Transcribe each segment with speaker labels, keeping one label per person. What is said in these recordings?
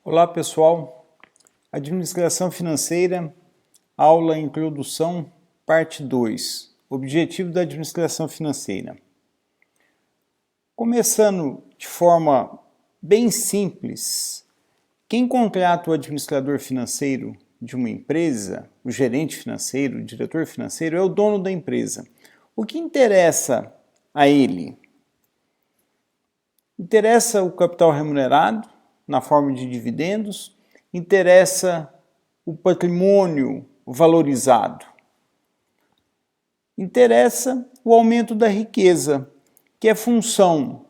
Speaker 1: Olá pessoal, Administração Financeira, aula Introdução, parte 2, Objetivo da Administração Financeira. Começando de forma bem simples, quem contrata o administrador financeiro de uma empresa, o gerente financeiro, o diretor financeiro, é o dono da empresa. O que interessa a ele? Interessa o capital remunerado, na forma de dividendos, interessa o patrimônio valorizado. Interessa o aumento da riqueza, que é função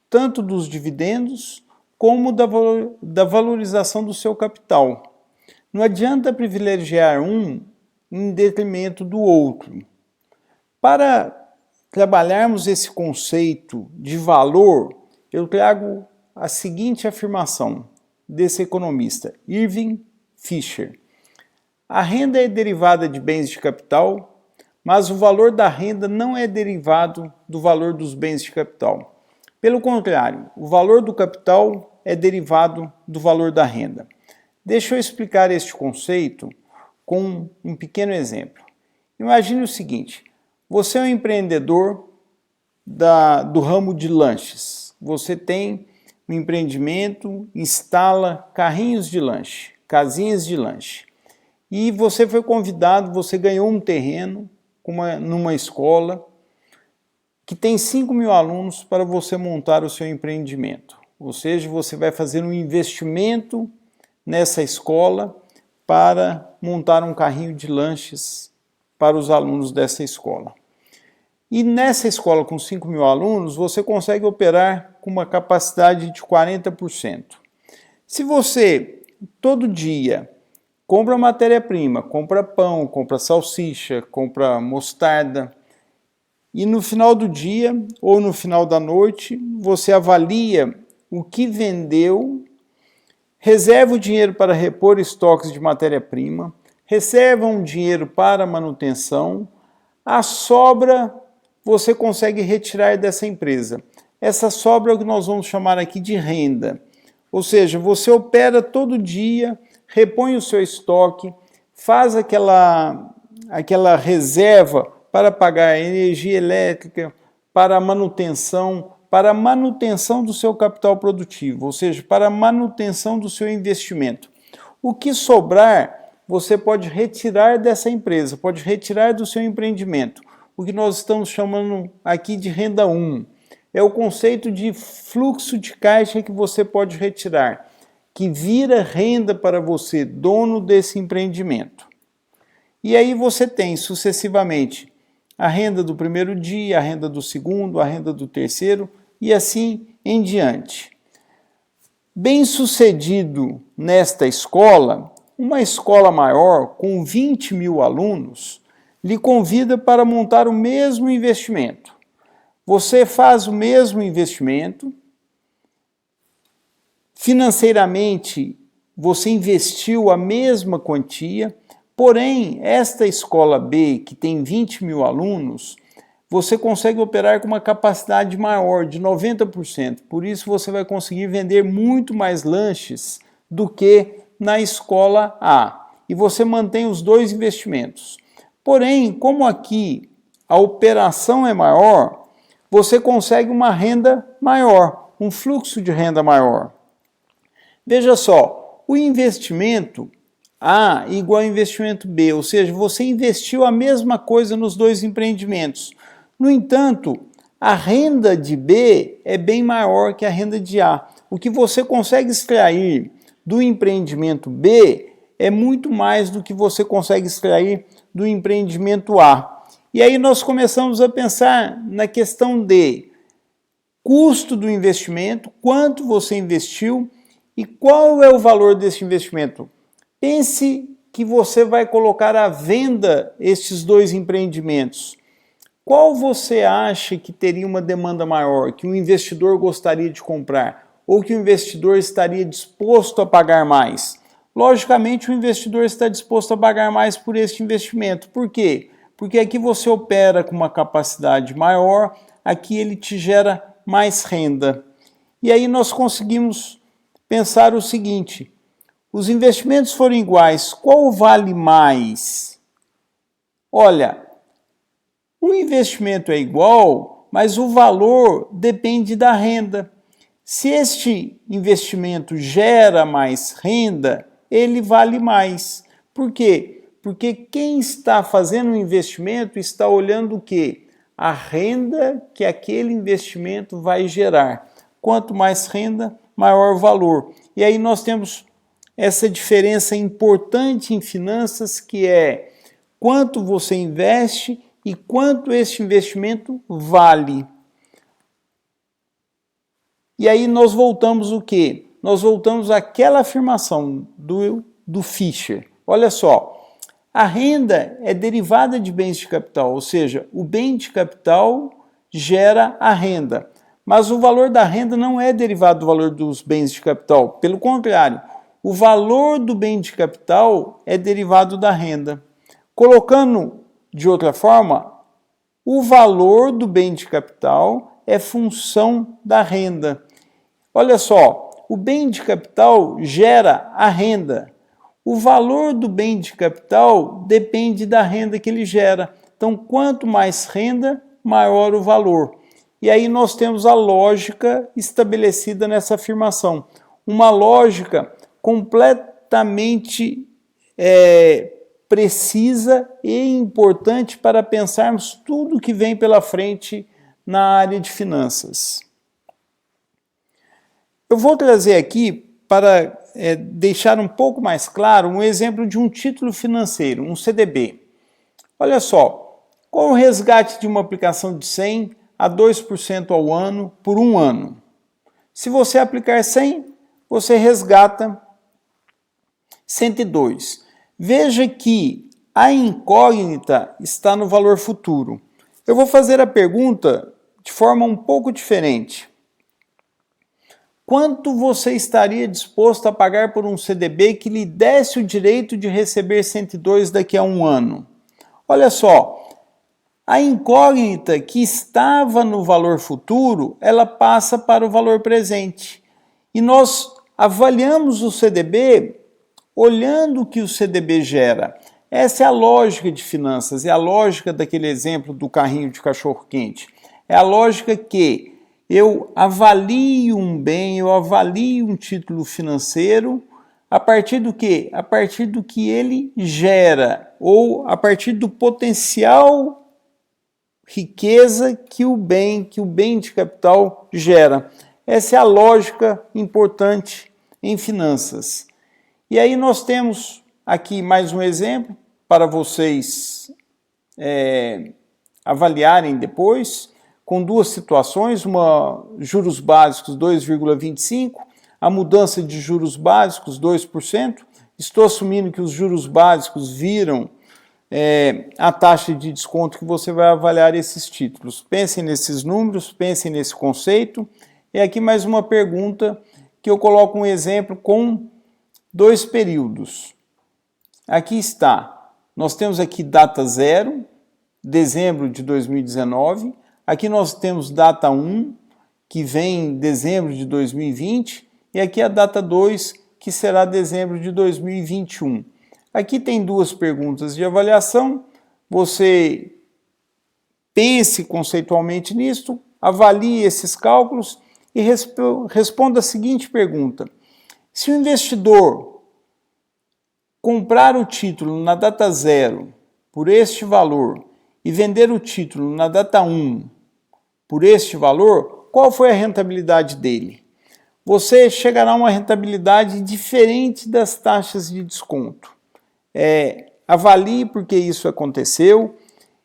Speaker 1: tanto dos dividendos como da valorização do seu capital. Não adianta privilegiar um em detrimento do outro. Para trabalharmos esse conceito de valor, eu trago a seguinte afirmação desse economista, Irving Fisher. A renda é derivada de bens de capital, mas o valor da renda não é derivado do valor dos bens de capital. Pelo contrário, o valor do capital é derivado do valor da renda. Deixa eu explicar este conceito com um pequeno exemplo. Imagine o seguinte, você é um empreendedor do ramo de lanches. Você tem um empreendimento, instala carrinhos de lanche, casinhas de lanche. E você foi convidado, você ganhou um terreno numa escola que tem 5.000 alunos para você montar o seu empreendimento. Ou seja, você vai fazer um investimento nessa escola para montar um carrinho de lanches para os alunos dessa escola. E nessa escola com 5.000 alunos, você consegue operar com uma capacidade de 40%. Se você, todo dia, compra matéria-prima, compra pão, compra salsicha, compra mostarda, e no final do dia ou no final da noite, você avalia o que vendeu, reserva o dinheiro para repor estoques de matéria-prima, reserva um dinheiro para manutenção, a sobra você consegue retirar dessa empresa. Essa sobra é o que nós vamos chamar aqui de renda. Ou seja, você opera todo dia, repõe o seu estoque, faz aquela reserva para pagar energia elétrica, para a manutenção do seu capital produtivo, ou seja, para a manutenção do seu investimento. O que sobrar, você pode retirar dessa empresa, pode retirar do seu empreendimento. O que nós estamos chamando aqui de renda 1. É o conceito de fluxo de caixa que você pode retirar, que vira renda para você, dono desse empreendimento. E aí você tem sucessivamente a renda do primeiro dia, a renda do segundo, a renda do terceiro e assim em diante. Bem-sucedido nesta escola, uma escola maior com 20.000 alunos, lhe convida para montar o mesmo investimento. Você faz o mesmo investimento, financeiramente você investiu a mesma quantia, porém esta escola B, que tem 20.000 alunos, você consegue operar com uma capacidade maior, de 90%. Por isso você vai conseguir vender muito mais lanches do que na escola A. E você mantém os dois investimentos. Porém, como aqui a operação é maior, você consegue uma renda maior, um fluxo de renda maior. Veja só, o investimento A igual ao investimento B, ou seja, você investiu a mesma coisa nos dois empreendimentos. No entanto, a renda de B é bem maior que a renda de A. O que você consegue extrair do empreendimento B é muito mais do que você consegue extrair do empreendimento A. E aí nós começamos a pensar na questão de custo do investimento, quanto você investiu e qual é o valor desse investimento. Pense que você vai colocar à venda estes dois empreendimentos. Qual você acha que teria uma demanda maior, que um investidor gostaria de comprar, ou que o investidor estaria disposto a pagar mais? Logicamente, o investidor está disposto a pagar mais por este investimento. Por quê? Porque aqui você opera com uma capacidade maior, aqui ele te gera mais renda. E aí nós conseguimos pensar o seguinte, os investimentos forem iguais, qual vale mais? Olha, o investimento é igual, mas o valor depende da renda. Se este investimento gera mais renda, ele vale mais. Por quê? Porque quem está fazendo o investimento está olhando o quê? A renda que aquele investimento vai gerar. Quanto mais renda, maior o valor. E aí nós temos essa diferença importante em finanças, que é quanto você investe e quanto esse investimento vale. E aí nós voltamos o quê? Nós voltamos àquela afirmação do Fischer. Olha só, a renda é derivada de bens de capital, ou seja, o bem de capital gera a renda. Mas o valor da renda não é derivado do valor dos bens de capital. Pelo contrário, o valor do bem de capital é derivado da renda. Colocando de outra forma, o valor do bem de capital é função da renda. Olha só, o bem de capital gera a renda. O valor do bem de capital depende da renda que ele gera. Então, quanto mais renda, maior o valor. E aí nós temos a lógica estabelecida nessa afirmação. Uma lógica completamente precisa e importante para pensarmos tudo que vem pela frente na área de finanças. Eu vou trazer aqui, para deixar um pouco mais claro, um exemplo de um título financeiro, um CDB. Olha só, qual o resgate de uma aplicação de 100 a 2% ao ano por um ano? Se você aplicar 100, você resgata 102. Veja que a incógnita está no valor futuro. Eu vou fazer a pergunta de forma um pouco diferente. Quanto você estaria disposto a pagar por um CDB que lhe desse o direito de receber 102 daqui a um ano? Olha só, a incógnita que estava no valor futuro, ela passa para o valor presente. E nós avaliamos o CDB olhando o que o CDB gera. Essa é a lógica de finanças, é a lógica daquele exemplo do carrinho de cachorro-quente. É a lógica que eu avalio um bem, eu avalio um título financeiro a partir do quê? A partir do que ele gera, ou a partir do potencial riqueza que o bem de capital gera. Essa é a lógica importante em finanças. E aí nós temos aqui mais um exemplo para vocês avaliarem depois, com duas situações, juros básicos 2,25%, a mudança de juros básicos 2%. Estou assumindo que os juros básicos viram a taxa de desconto que você vai avaliar esses títulos. Pensem nesses números, pensem nesse conceito. E aqui mais uma pergunta que eu coloco um exemplo com 2 períodos. Aqui está, nós temos aqui data 0, dezembro de 2019, aqui nós temos data 1, que vem em dezembro de 2020, e aqui a data 2, que será dezembro de 2021. Aqui tem 2 perguntas de avaliação, você pense conceitualmente nisso, avalie esses cálculos e responda a seguinte pergunta. Se o investidor comprar o título na data 0 por este valor e vender o título na data 1 por este valor, qual foi a rentabilidade dele? Você chegará a uma rentabilidade diferente das taxas de desconto. Avalie por que isso aconteceu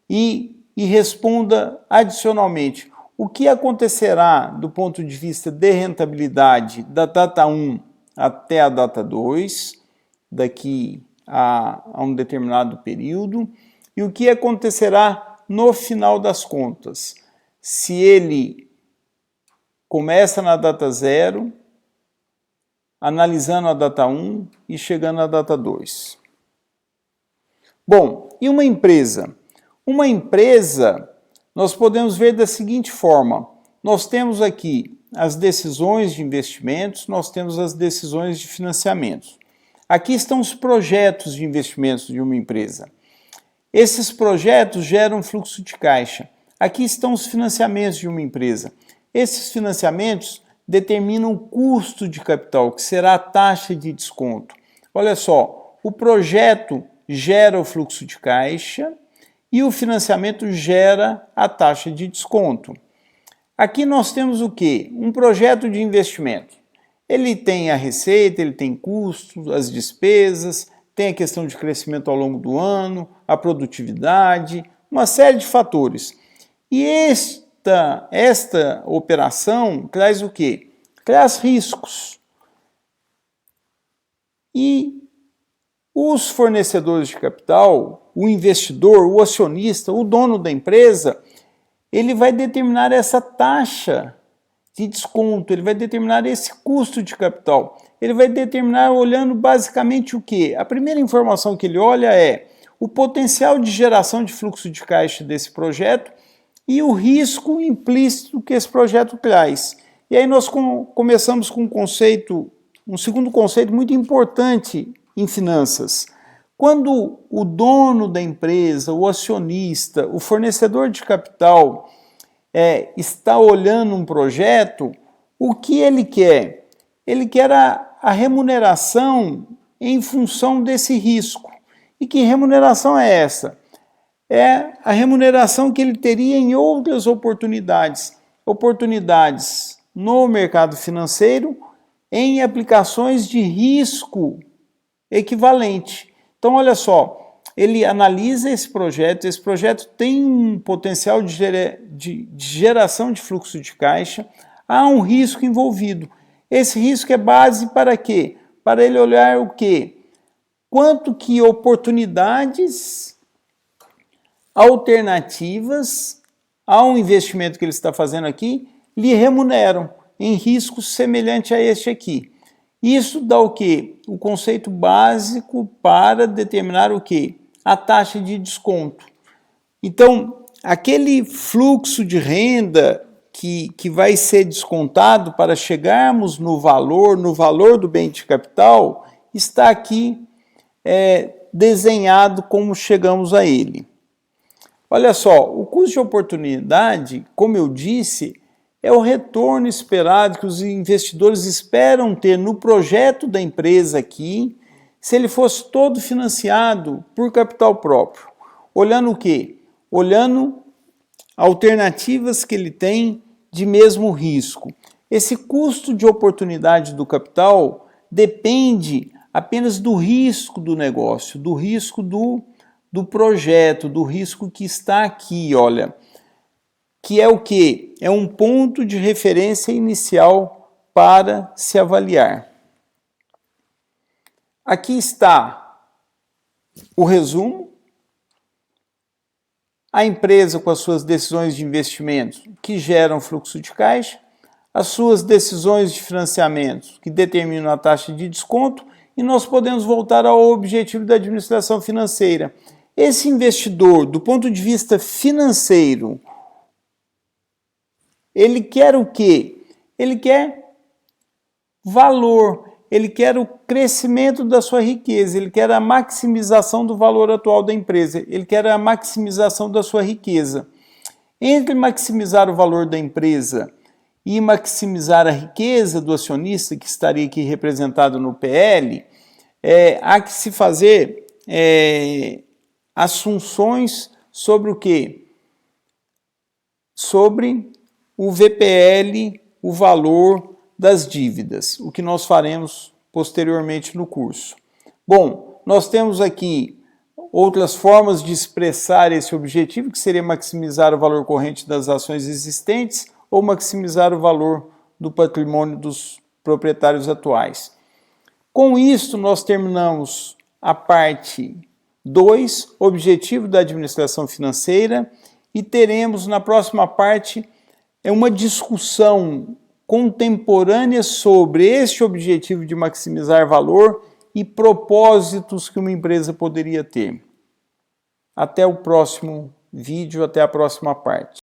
Speaker 1: e responda adicionalmente. O que acontecerá do ponto de vista de rentabilidade da data 1 até a data 2, daqui a um determinado período, e o que acontecerá no final das contas? Se ele começa na data 0, analisando a data 1 e chegando à data 2. Bom, e uma empresa? Uma empresa, nós podemos ver da seguinte forma. Nós temos aqui as decisões de investimentos, nós temos as decisões de financiamentos. Aqui estão os projetos de investimentos de uma empresa. Esses projetos geram fluxo de caixa. Aqui estão os financiamentos de uma empresa. Esses financiamentos determinam o custo de capital, que será a taxa de desconto. Olha só, o projeto gera o fluxo de caixa e o financiamento gera a taxa de desconto. Aqui nós temos o quê? Um projeto de investimento. Ele tem a receita, ele tem custos, as despesas, tem a questão de crescimento ao longo do ano, a produtividade, uma série de fatores. E esta operação traz o quê? Traz riscos. E os fornecedores de capital, o investidor, o acionista, o dono da empresa, ele vai determinar essa taxa de desconto, ele vai determinar esse custo de capital. Ele vai determinar olhando basicamente o quê? A primeira informação que ele olha é o potencial de geração de fluxo de caixa desse projeto e o risco implícito que esse projeto traz. E aí nós começamos com um segundo conceito muito importante em finanças. Quando o dono da empresa, o acionista, o fornecedor de capital está olhando um projeto, o que ele quer? Ele quer a remuneração em função desse risco. E que remuneração é essa? É a remuneração que ele teria em outras oportunidades. Oportunidades no mercado financeiro em aplicações de risco equivalente. Então, olha só, ele analisa esse projeto tem um potencial de geração de fluxo de caixa, há um risco envolvido. Esse risco é base para quê? Para ele olhar o quê? Quanto que oportunidades alternativas ao investimento que ele está fazendo aqui lhe remuneram em riscos semelhantes a este aqui. Isso dá o quê? O conceito básico para determinar o quê? A taxa de desconto. Então, aquele fluxo de renda que vai ser descontado para chegarmos no valor do bem de capital, está aqui desenhado como chegamos a ele. Olha só, o custo de oportunidade, como eu disse, é o retorno esperado que os investidores esperam ter no projeto da empresa aqui, se ele fosse todo financiado por capital próprio. Olhando o quê? Olhando alternativas que ele tem de mesmo risco. Esse custo de oportunidade do capital depende apenas do risco do negócio, do risco do projeto, do risco que está aqui, olha. Que é o quê? É um ponto de referência inicial para se avaliar. Aqui está o resumo. A empresa com as suas decisões de investimento que geram fluxo de caixa, as suas decisões de financiamento que determinam a taxa de desconto, e nós podemos voltar ao objetivo da administração financeira. Esse investidor, do ponto de vista financeiro, ele quer o quê? Ele quer valor, ele quer o crescimento da sua riqueza, ele quer a maximização do valor atual da empresa, ele quer a maximização da sua riqueza. Entre maximizar o valor da empresa e maximizar a riqueza do acionista, que estaria aqui representado no PL, há que se fazer assunções sobre o quê? Sobre o VPL, o valor das dívidas, o que nós faremos posteriormente no curso. Bom, nós temos aqui outras formas de expressar esse objetivo, que seria maximizar o valor corrente das ações existentes ou maximizar o valor do patrimônio dos proprietários atuais. Com isso, nós terminamos a parte 2, objetivo da administração financeira, e teremos na próxima parte uma discussão contemporânea sobre este objetivo de maximizar valor e propósitos que uma empresa poderia ter. Até o próximo vídeo, até a próxima parte.